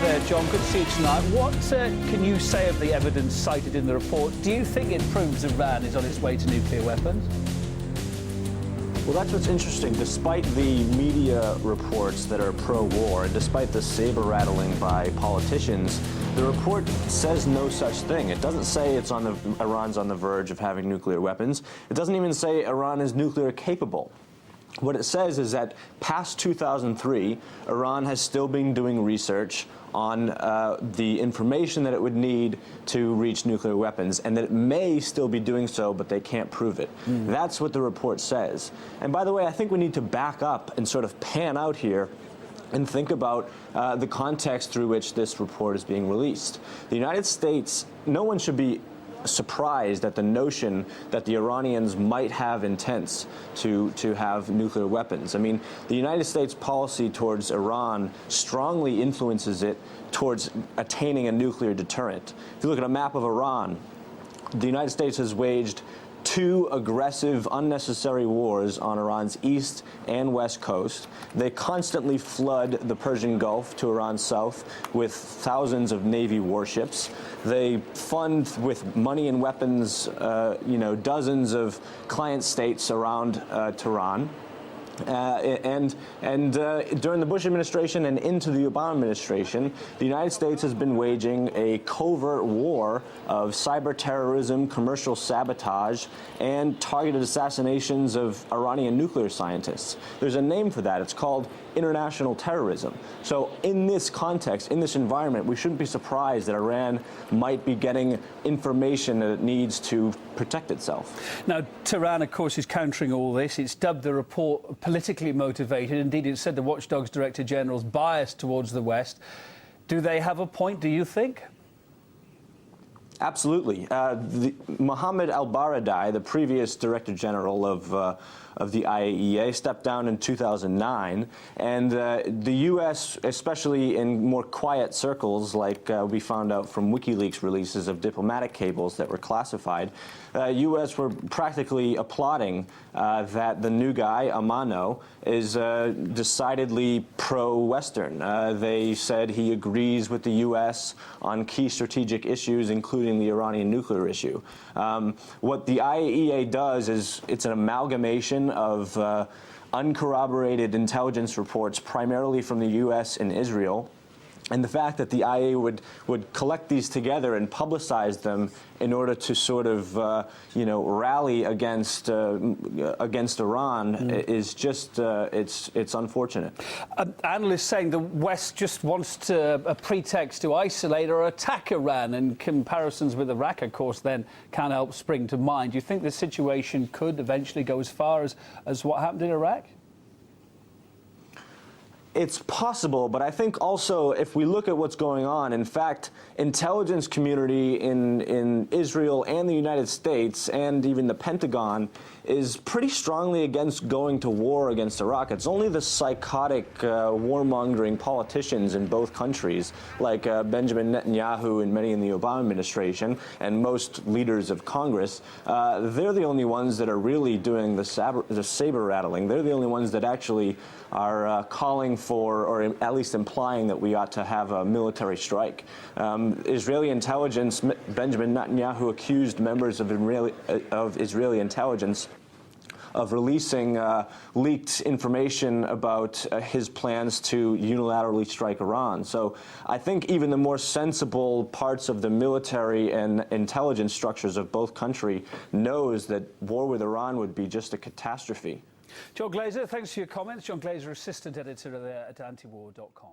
there, John. Good to see you tonight. What can you say of the evidence cited in the report? Do you think it proves Iran is on its way to nuclear weapons? Well, that's what's interesting. Despite the media reports that are pro-war, and despite the saber-rattling by politicians, the report says no such thing. It doesn't say Iran's on the verge of having nuclear weapons. It doesn't even say Iran is nuclear capable. What it says is that past 2003, Iran has still been doing research on the information that it would need to reach nuclear weapons, and that it may still be doing so, but they can't prove it. That's what the report says. And by the way, I think we need to back up and sort of pan out here and think about the context through which this report is being released. The United States, no one should be surprised at the notion that the Iranians might have intents to have nuclear weapons. I mean, the United States policy towards Iran strongly influences it towards attaining a nuclear deterrent. If you look at a map of Iran, the United States has waged two aggressive, unnecessary wars on Iran's east and west coast. They constantly flood the Persian Gulf to Iran's south with thousands of Navy warships. They fund with money and weapons, dozens of client states around Tehran. And during the Bush administration and into the Obama administration, the United States has been waging a covert war of cyber terrorism, commercial sabotage, and targeted assassinations of Iranian nuclear scientists. There's a name for that. It's called international terrorism. So in this context, in this environment, we shouldn't be surprised that Iran might be getting information that it needs to protect itself. Now, Tehran, of course, is countering all this. It's dubbed the report politically motivated. Indeed, it said the Watchdog's Director General's biased towards the West. Do they have a point, do you think? Absolutely. Mohammad al-Baradei, the previous Director General of the IAEA, stepped down in 2009, and the U.S., especially in more quiet circles, like we found out from WikiLeaks releases of diplomatic cables that were classified, U.S. were practically applauding that the new guy, Amano, is decidedly pro-Western. They said he agrees with the U.S. on key strategic issues, including the Iranian nuclear issue. What the IAEA does is it's an amalgamation of uncorroborated intelligence reports, primarily from the U.S. and Israel. And the fact that the IAEA would collect these together and publicize them in order to sort of, rally against Iran is just, it's unfortunate. Analysts saying the West just wants a pretext to isolate or attack Iran, and comparisons with Iraq, of course, then can't help spring to mind. Do you think the situation could eventually go as far as what happened in Iraq? It's possible, but I think also if we look at what's going on, in fact, intelligence community in Israel and the United States and even the Pentagon is pretty strongly against going to war against Iraq. It's only the psychotic warmongering politicians in both countries, like Benjamin Netanyahu and many in the Obama administration and most leaders of Congress, they're the only ones that are really doing the saber rattling. They're the only ones that actually are calling for, or at least implying that we ought to have a military strike. Israeli intelligence, Benjamin Netanyahu accused members of Israeli intelligence of releasing leaked information about his plans to unilaterally strike Iran. So I think even the more sensible parts of the military and intelligence structures of both countries knows that war with Iran would be just a catastrophe. John Glazer, thanks for your comments. John Glazer, assistant editor at antiwar.com.